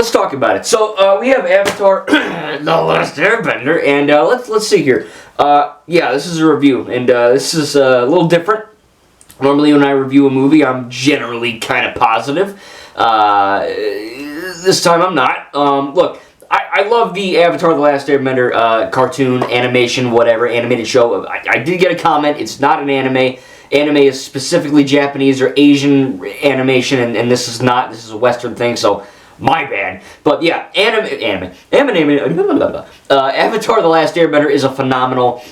let's talk about it. So we have Avatar: The Last Airbender, and let's see here. Yeah, this is a review, and this is a little different. Normally, when I review a movie, I'm generally kind of positive. This time, I'm not. Look, I love the Avatar: The Last Airbender cartoon, animation, whatever, animated show. I did get a comment. It's not an anime. Anime is specifically Japanese or Asian animation, and this is not. This is a Western thing, so my bad. But yeah, Avatar: The Last Airbender is a phenomenal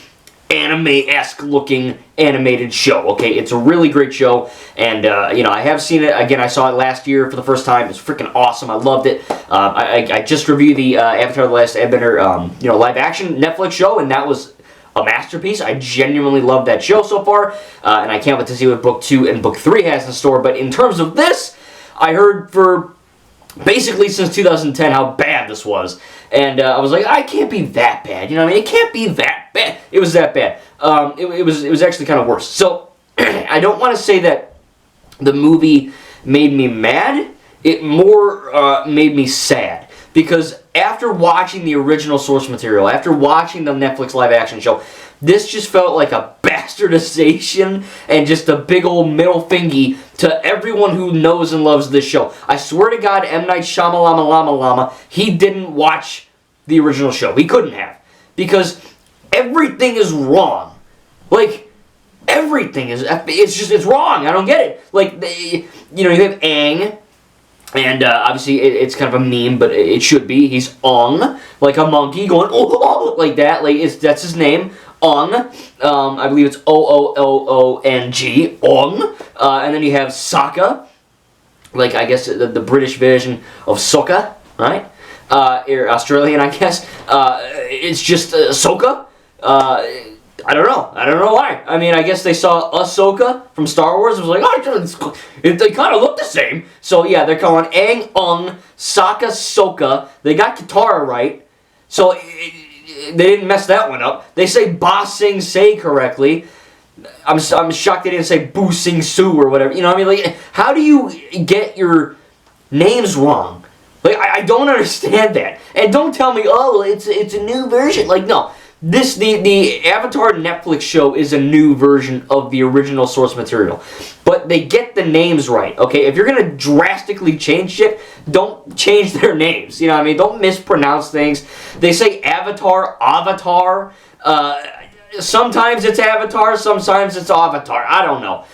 anime-esque looking animated show. Okay, it's a really great show, and you know, I have seen it again. I saw it last year for the first time. It's freaking awesome. I loved it. I just reviewed the Avatar: The Last Airbender, you know, live-action Netflix show, and that was a masterpiece. I genuinely love that show so far, and I can't wait to see what Book 2 and Book 3 has in store. But in terms of this, I heard for basically since 2010 how bad this was, and I was like, I can't be that bad. You know what I mean? It can't be that bad. It was that bad. It was actually kind of worse. So I don't want to say that the movie made me mad. It more made me sad. Because after watching the original source material, after watching the Netflix live-action show, this just felt like a bastardization and just a big old middle fingy to everyone who knows and loves this show. I swear to God, M. Night Shyamalan, he didn't watch the original show. He couldn't have. Because everything is wrong. Like, everything is... It's wrong. I don't get it. Like, you know, you have Aang. And obviously, it's kind of a meme, but it should be. He's Ong, like a monkey going oh, like that. Like that's his name, Ong. I believe it's Oong, Ong. And then you have Sokka, like I guess the British version of Sokka, right? Or Australian, I guess. It's just Sokka. I don't know why. I mean, I guess they saw Ahsoka from Star Wars. It was like, oh, they kind of look the same. So yeah, they're calling Aang, Ong, Sokka, Soka. They got Katara right. So they didn't mess that one up. They say Ba Sing Se correctly. I'm shocked they didn't say Bu Sing Su or whatever. You know what I mean? Like, how do you get your names wrong? Like, I don't understand that. And don't tell me, oh, it's a new version. Like, no. The Avatar Netflix show is a new version of the original source material. But they get the names right, okay? If you're going to drastically change shit, don't change their names. You know what I mean? Don't mispronounce things. They say Avatar. Sometimes it's Avatar, sometimes it's Avatar. I don't know.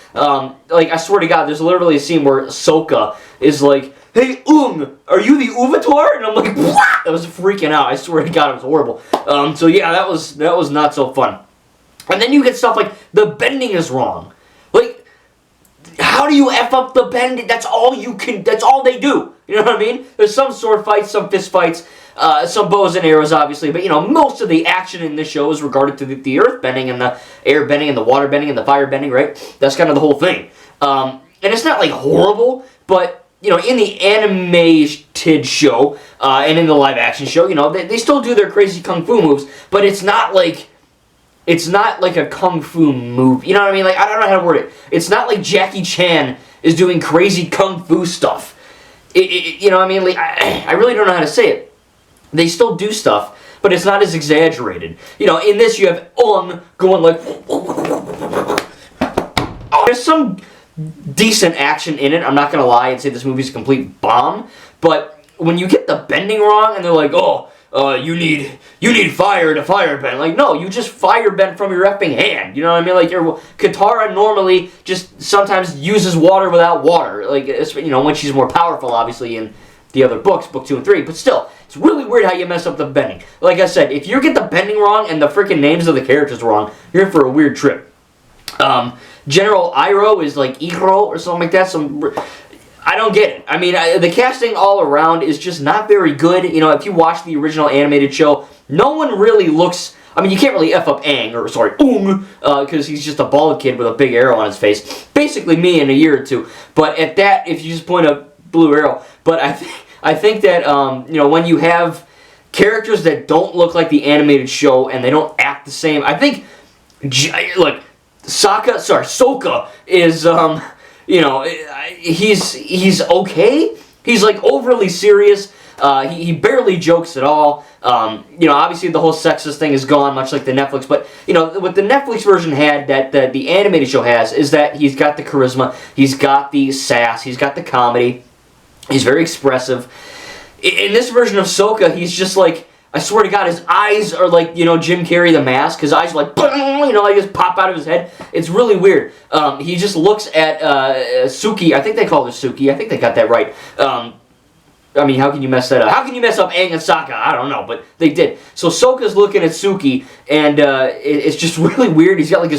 Like, I swear to God, there's literally a scene where Sokka is like, hey, are you the Uvatar? And I'm like, what? I was freaking out. I swear to God, it was horrible. So yeah, that was not so fun. And then you get stuff like, the bending is wrong. Like, how do you F up the bending? That's all they do. You know what I mean? There's some sword fights, some fist fights, some bows and arrows, obviously. But, you know, most of the action in this show is regarded to the earth bending and the air bending and the water bending and the fire bending, right? That's kind of the whole thing. And it's not, like, horrible, but... You know, in the animated show, and in the live-action show, you know, they still do their crazy kung fu moves, but it's not like a kung fu move. You know what I mean? Like, I don't know how to word it. It's not like Jackie Chan is doing crazy kung fu stuff. You know what I mean? Like, I really don't know how to say it. They still do stuff, but it's not as exaggerated. You know, in this you have Ong going like... Oh, there's some... decent action in it. I'm not gonna lie and say this movie's a complete bomb, but when you get the bending wrong and they're like, oh, you need fire to fire bend. Like, no, you just fire bend from your effing hand. You know what I mean? Like, your Katara normally just sometimes uses water without water. Like, you know, when she's more powerful, obviously, in the other books, book 2 and 3, but still, it's really weird how you mess up the bending. Like I said, if you get the bending wrong and the freaking names of the characters wrong, you're in for a weird trip. General Iroh is like Iroh or something like that. I don't get it. I mean, the casting all around is just not very good. You know, if you watch the original animated show, no one really looks... I mean, you can't really F up Aang, or sorry, because he's just a bald kid with a big arrow on his face. Basically me in a year or two. But at that, if you just point a blue arrow. But I think that, you know, when you have characters that don't look like the animated show and they don't act the same, I think, look... Sokka is, you know, he's okay. He's, like, overly serious. He barely jokes at all. Obviously the whole sexist thing is gone, much like the Netflix. But what the Netflix version had that the animated show has is that he's got the charisma, he's got the sass, he's got the comedy. He's very expressive. In this version of Ahsoka, he's just like, I swear to God, his eyes are like, Jim Carrey the Mask. His eyes are like, like just pop out of his head. It's really weird. He just looks at Suki. I think they call her Suki. I think they got that right. How can you mess that up? How can you mess up Aang and Sokka? I don't know, but they did. So Ahsoka's looking at Suki, and it's just really weird. He's got like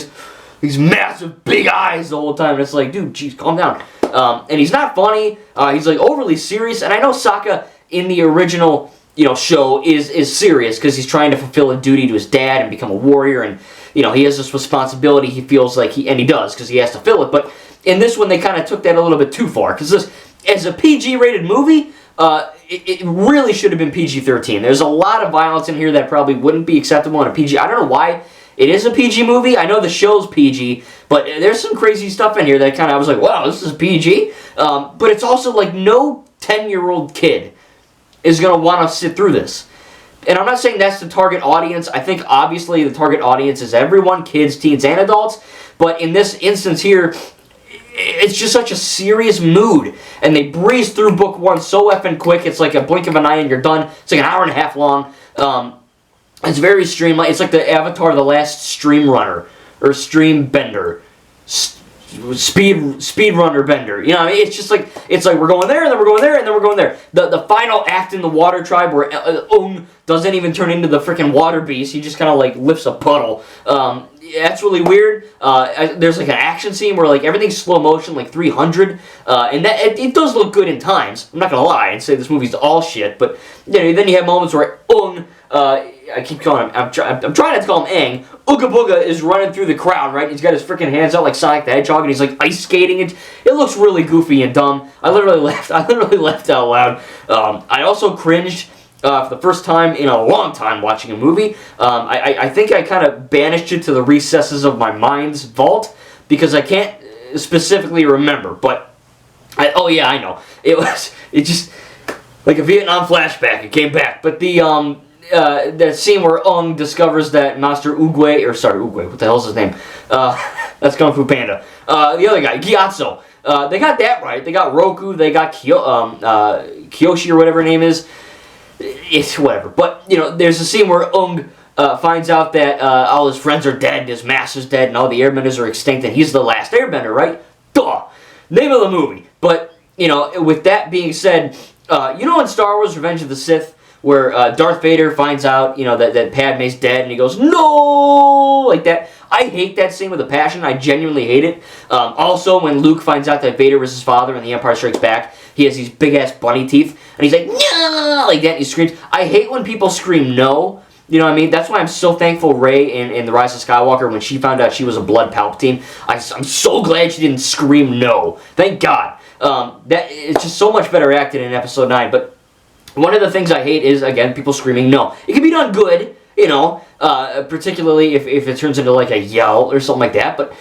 these massive big eyes the whole time, and it's like, dude, jeez, calm down. And he's not funny. He's like overly serious, and I know Sokka in the original show is serious because he's trying to fulfill a duty to his dad and become a warrior, and he has this responsibility he feels like he does because he has to fill it. But in this one, they kind of took that a little bit too far because this, as a PG-rated movie, it really should have been PG-13. There's a lot of violence in here that probably wouldn't be acceptable in a PG. I don't know why it is a PG movie. I know the show's PG, but there's some crazy stuff in here that kind of I was like, wow, this is PG. But it's also like no 10-year-old kid is going to want to sit through this. And I'm not saying that's the target audience. I think obviously the target audience is everyone, kids, teens, and adults. But in this instance here, it's just such a serious mood. And they breeze through book one so effing quick. It's like a blink of an eye and you're done. It's like an hour and a half long. It's very streamlined. It's like the Avatar, the Last Stream Runner. Or Stream Bender. Speed runner bender. It's just like, we're going there, and then we're going there, and then we're going there. The final act in the Water Tribe where doesn't even turn into the freaking water beast. He just kind of like lifts a puddle. That's really weird. There's like an action scene where like everything's slow motion, like 300, and that it does look good in times. I'm not gonna lie and say this movie's all shit, but then you have moments where I keep calling him. I'm trying not to call him Aang. Ooga Booga is running through the crowd, right? He's got his freaking hands out like Sonic the Hedgehog, and he's like ice skating. It looks really goofy and dumb. I literally laughed out loud. I also cringed for the first time in a long time watching a movie. I think I kind of banished it to the recesses of my mind's vault because I can't specifically remember. But I know it just like a Vietnam flashback. It came back, but that scene where Ung discovers that Master Oogway, what the hell's his name? That's Kung Fu Panda. The other guy, Gyatso. They got that right. They got Roku. They got Kyoshi or whatever her name is. It's whatever. But, there's a scene where Ung finds out that all his friends are dead, his master's dead, and all the airbenders are extinct, and he's the last airbender, right? Duh! Name of the movie. But, with that being said, in Star Wars Revenge of the Sith, where Darth Vader finds out, that Padme's dead, and he goes, no! Like that. I hate that scene with a passion. I genuinely hate it. Also, when Luke finds out that Vader was his father in The Empire Strikes Back, he has these big-ass bunny teeth, and he's like, no! Like that, and he screams. I hate when people scream no. You know what I mean? That's why I'm so thankful Rey in The Rise of Skywalker, when she found out she was a blood Palpatine, I'm so glad she didn't scream no. Thank God. It's just so much better acted in Episode 9, but one of the things I hate is, again, people screaming no. It can be done good, particularly if it turns into like a yell or something like that. But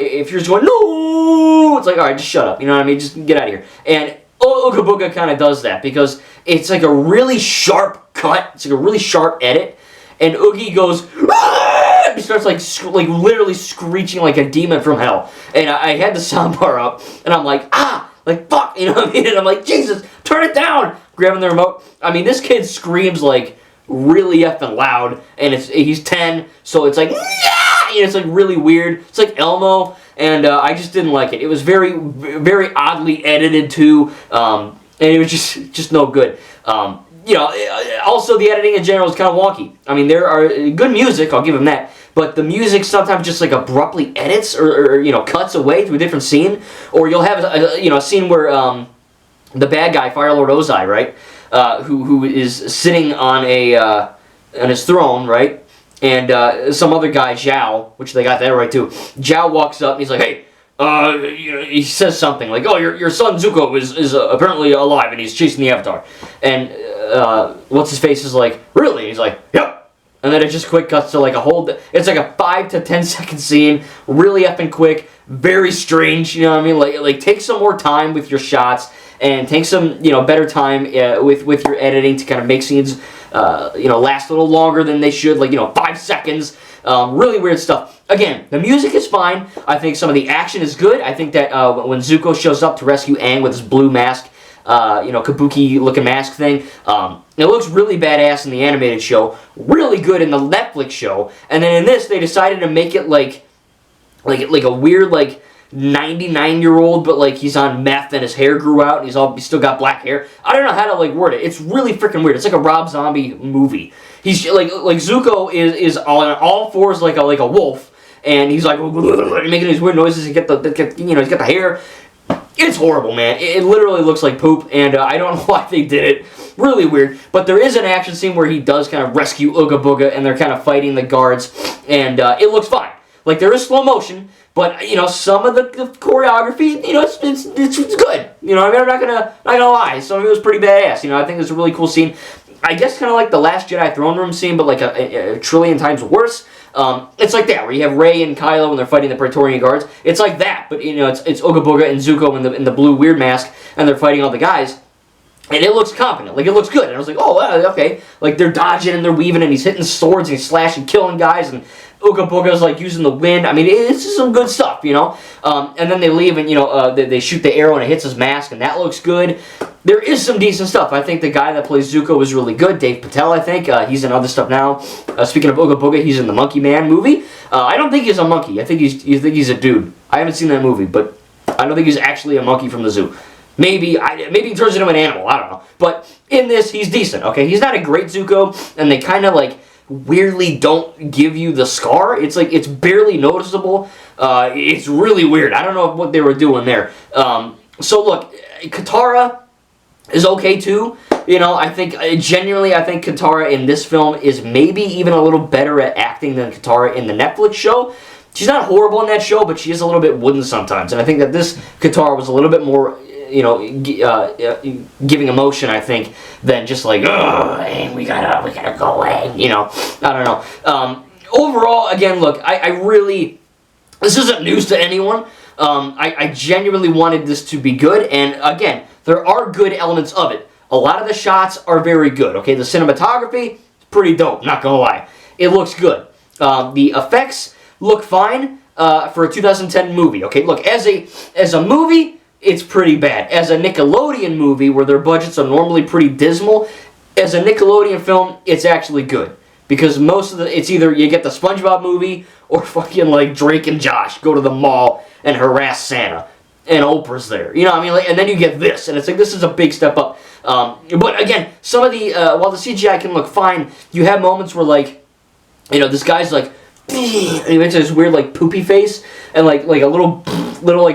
if you're just going, no, it's like, all right, just shut up. You know what I mean? Just get out of here. And Ooga Booga kind of does that because it's like a really sharp cut. It's like a really sharp edit. And Oogie goes, ah! He starts like literally screeching like a demon from hell. And I had the soundbar up, and I'm like, like fuck, you know what I mean? And I'm like, Jesus, turn it down! Grabbing the remote. I mean, this kid screams like really effing loud, and he's 10, so it's like, it's like really weird. It's like Elmo, and I just didn't like it. It was very, very oddly edited too, and it was just no good. Also the editing in general is kind of wonky. I mean, there are good music, I'll give him that, but the music sometimes just like abruptly edits or cuts away to a different scene, or you'll have a scene where the bad guy, Firelord Ozai, right, who is sitting on his throne, right, and some other guy, Zhao, which they got that right too. Zhao walks up and he's like, hey. He says something like, "Oh, your son Zuko is apparently alive and he's chasing the Avatar." And what's his face is like, "Really?" He's like, "Yep." And then it just quick cuts to like it's like a 5 to 10 second scene, really effing quick, very strange. You know what I mean? Like take some more time with your shots. and take some, better time with your editing to kind of make scenes, last a little longer than they should, like, 5 seconds. Really weird stuff. Again, the music is fine. I think some of the action is good. I think that when Zuko shows up to rescue Aang with his blue mask, kabuki-looking mask thing, it looks really badass in the animated show, really good in the Netflix show, and then in this, they decided to make it like a weird, 99-year-old, but, he's on meth and his hair grew out and he's still got black hair. I don't know how to, word it. It's really freaking weird. It's like a Rob Zombie movie. He's, like Zuko is on all fours like a wolf, and he's, making these weird noises. He's got the hair. It's horrible, man. It literally looks like poop, and I don't know why they did it. Really weird. But there is an action scene where he does kind of rescue Ooga Booga, and they're kind of fighting the guards, and it looks fine. There is slow motion, but, some of the choreography, it's good. I'm not gonna lie. Some of it was pretty badass. I think it's a really cool scene. I guess kind of like the Last Jedi Throne Room scene, but a trillion times worse. It's like that, where you have Rey and Kylo when they're fighting the Praetorian Guards. It's like that, but, it's Ooga Booga and Zuko in the blue weird mask, and they're fighting all the guys. And it looks competent. It looks good. And I was like, oh, okay. They're dodging and they're weaving, and he's hitting swords, and he's slashing, killing guys, and Ooga Booga's, using the wind. I mean, it's just some good stuff, And then they leave, and, they shoot the arrow, and it hits his mask, and that looks good. There is some decent stuff. I think the guy that plays Zuko is really good. Dave Patel, I think. He's in other stuff now. Speaking of Ooga Booga, he's in the Monkey Man movie. I don't think he's a monkey. I think he's a dude. I haven't seen that movie, but I don't think he's actually a monkey from the zoo. Maybe he turns into an animal. I don't know. But in this, he's decent, okay? He's not a great Zuko, and they kind of, weirdly don't give you the scar. It's it's barely noticeable. It's really weird. I don't know what they were doing there. So look, Katara is okay too. I think genuinely, I think Katara in this film is maybe even a little better at acting than Katara in the Netflix show. She's not horrible in that show, but she is a little bit wooden sometimes. And I think that this Katara was a little bit more, giving emotion, I think, than just we gotta go away, I don't know. Overall, again, look, I really, this isn't news to anyone. I genuinely wanted this to be good, and again, there are good elements of it. A lot of the shots are very good, okay? The cinematography is pretty dope, not gonna lie. It looks good. The effects look fine for a 2010 movie, okay? Look, as a movie, it's pretty bad. As a Nickelodeon movie, where their budgets are normally pretty dismal, as a Nickelodeon film, it's actually good. Because most of it's either you get the SpongeBob movie, or fucking Drake and Josh go to the mall and harass Santa. And Oprah's there. And then you get this, and it's this is a big step up. But again, some of the, while the CGI can look fine, you have moments where, this guy's and he makes this weird, poopy face, and, a little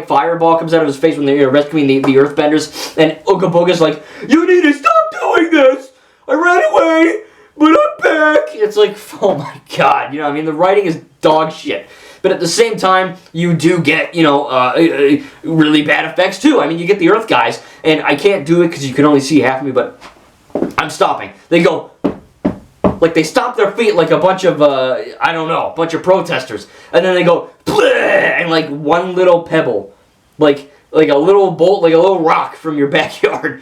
fireball comes out of his face when they're rescuing the Earthbenders, and Ooga Booga's you need to stop doing this! I ran away, but I'm back! It's oh my god, the writing is dog shit. But at the same time, you do get, really bad effects too. You get the Earth guys, and I can't do it because you can only see half of me, but I'm stopping. They go, they stomp their feet like a bunch of, I don't know, a bunch of protesters. And then they go, and one little pebble, like a little bolt, like a little rock from your backyard,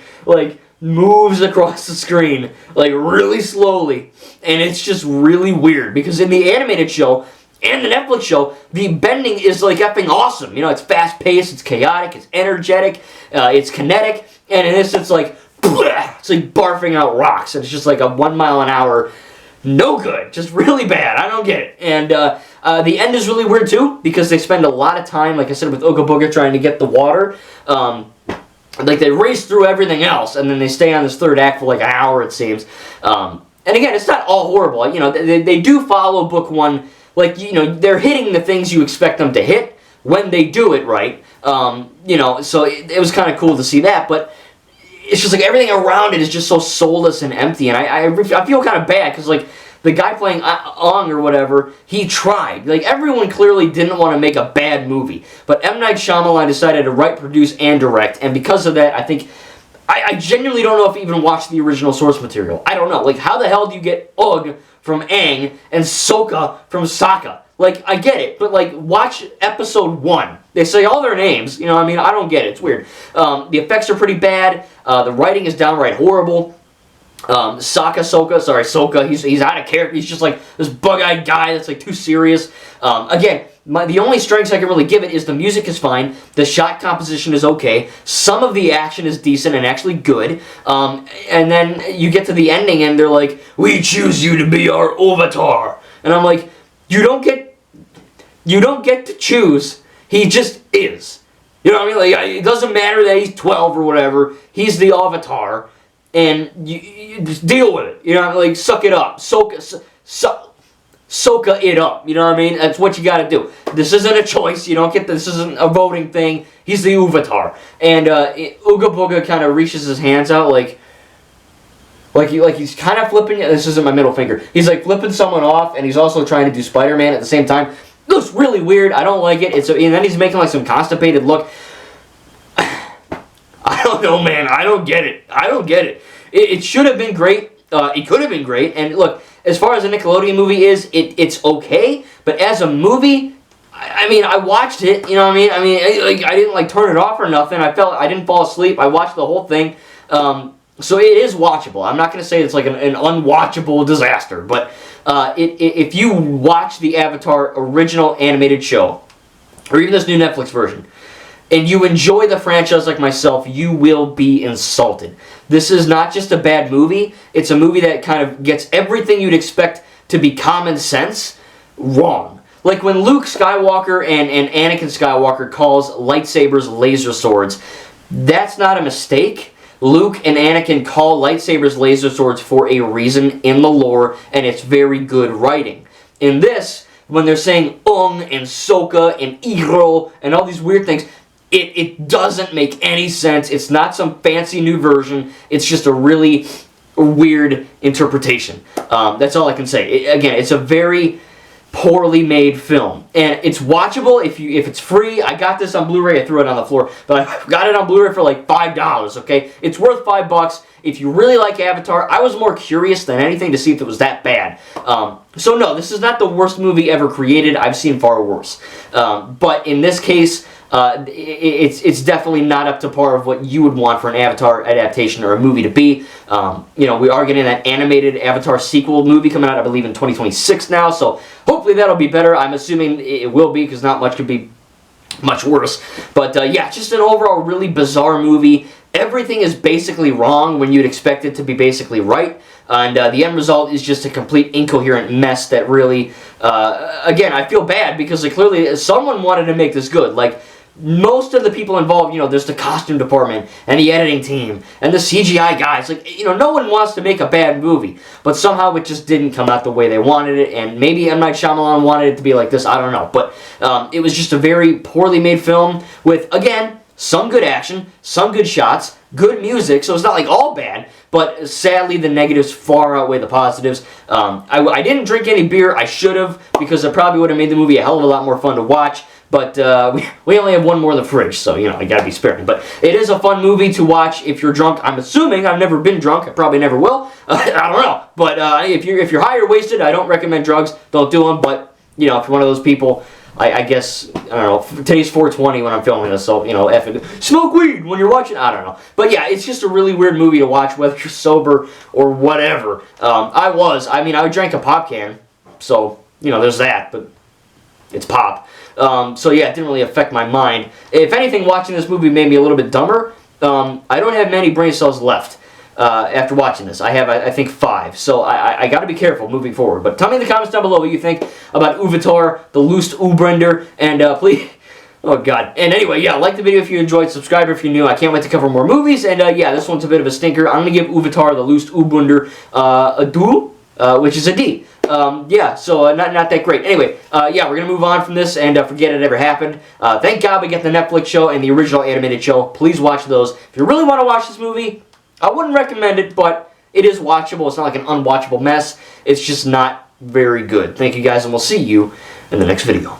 moves across the screen, really slowly. And it's just really weird, because in the animated show, and the Netflix show, the bending is effing awesome. It's fast-paced, it's chaotic, it's energetic, it's kinetic, and in this it's it's barfing out rocks, and it's just a 1 mile an hour, no good, just really bad. I don't get it. And the end is really weird too, because they spend a lot of time, like I said, with Ooga Booga trying to get the water. They race through everything else, and then they stay on this third act for an hour, it seems. And again, it's not all horrible. They do follow book one. They're hitting the things you expect them to hit when they do it right. So it was kind of cool to see that, but it's just everything around it is just so soulless and empty, and I feel kind of bad, because the guy playing Aang or whatever, he tried. Everyone clearly didn't want to make a bad movie, but M. Night Shyamalan decided to write, produce, and direct, and because of that, I think, I genuinely don't know if he even watched the original source material. I don't know. How the hell do you get Ugg from Aang and Sokka from Sokka? Like, I get it, but, like, watch episode 1. They say all their names, you know what I mean? I don't get it. It's weird. The effects are pretty bad. The writing is downright horrible. Soka, he's out of character. He's just, like, this bug-eyed guy that's, like, too serious. Again, the only strengths I can really give it is the music is fine, the shot composition is okay, some of the action is decent and actually good, and then you get to the ending and they're like, we choose you to be our avatar. And I'm like, you don't get to choose, he just is. You know what I mean? Like, it doesn't matter that he's 12 or whatever, he's the avatar, and you just deal with it. You know what I mean? Like, suck it up. Soka it up, you know what I mean? That's what you gotta do. This isn't a choice, you don't get this isn't a voting thing. He's the avatar. And Ooga Booga kind of reaches his hands out like he's kind of flipping, this isn't my middle finger. He's like flipping someone off and he's also trying to do Spider-Man at the same time. Looks really weird, I don't like it. And then he's making like some constipated look. I don't know, man, I don't get it. It should have been great. It could have been great. And look, as far as a Nickelodeon movie is, it's okay. But as a movie, I mean, I watched it. You know what I mean? I didn't like turn it off or nothing. I didn't fall asleep. I watched the whole thing. So it is watchable. I'm not going to say it's like an unwatchable disaster. But if you watch the Avatar original animated show, or even this new Netflix version, and you enjoy the franchise like myself, you will be insulted. This is not just a bad movie, it's a movie that kind of gets everything you'd expect to be common sense wrong. Like when Luke Skywalker and Anakin Skywalker calls lightsabers laser swords, that's not a mistake. Luke and Anakin call lightsabers laser swords for a reason in the lore, and it's very good writing. In this, when they're saying and Soka and Iro and all these weird things, it doesn't make any sense. It's not some fancy new version. It's just a really weird interpretation. That's all I can say. Again, it's a very poorly made film. And it's watchable if it's free. I got this on Blu-ray. I threw it on the floor. But I got it on Blu-ray for like $5, okay? It's worth $5. If you really like Avatar, I was more curious than anything to see if it was that bad. So no, this is not the worst movie ever created. I've seen far worse. But in this case, it's definitely not up to par of what you would want for an Avatar adaptation or a movie to be. You know, we are getting that animated Avatar sequel movie coming out, I believe, in 2026 now, so hopefully that'll be better. I'm assuming it will be, because not much could be much worse. But yeah, just an overall really bizarre movie. Everything is basically wrong when you'd expect it to be basically right. And the end result is just a complete incoherent mess that really, again, I feel bad because like, clearly someone wanted to make this good. Like, most of the people involved, you know, there's the costume department and the editing team and the CGI guys. Like, you know, no one wants to make a bad movie. But somehow it just didn't come out the way they wanted it. And maybe M. Night Shyamalan wanted it to be like this. I don't know. But it was just a very poorly made film with, again, some good action, some good shots, good music, so it's not like all bad, but sadly the negatives far outweigh the positives. I didn't drink any beer. I should have, because it probably would have made the movie a hell of a lot more fun to watch, but we only have one more in the fridge, so, you know, I gotta be sparing. But it is a fun movie to watch if you're drunk. I'm assuming. I've never been drunk. I probably never will. I don't know. But if you're high or wasted, I don't recommend drugs. Don't do them, but, you know, if you're one of those people, I guess, I don't know, today's 420 when I'm filming this, so, you know, smoke weed when you're watching, I don't know. But yeah, it's just a really weird movie to watch, whether you're sober or whatever. I drank a pop can, so, you know, there's that, but it's pop. So yeah, it didn't really affect my mind. If anything, watching this movie made me a little bit dumber. I don't have many brain cells left. After watching this. I have, I think, 5. So I got to be careful moving forward. But tell me in the comments down below what you think about Avatar, the Last Airbender, and please... Oh, God. And anyway, yeah, like the video if you enjoyed, subscribe if you're new. I can't wait to cover more movies. And yeah, this one's a bit of a stinker. I'm going to give Avatar, the Last Airbender, a do, which is a D. Yeah, so not that great. Anyway, yeah, we're going to move on from this and forget it ever happened. Thank God we get the Netflix show and the original animated show. Please watch those. If you really want to watch this movie, I wouldn't recommend it, but it is watchable. It's not like an unwatchable mess. It's just not very good. Thank you guys, and we'll see you in the next video.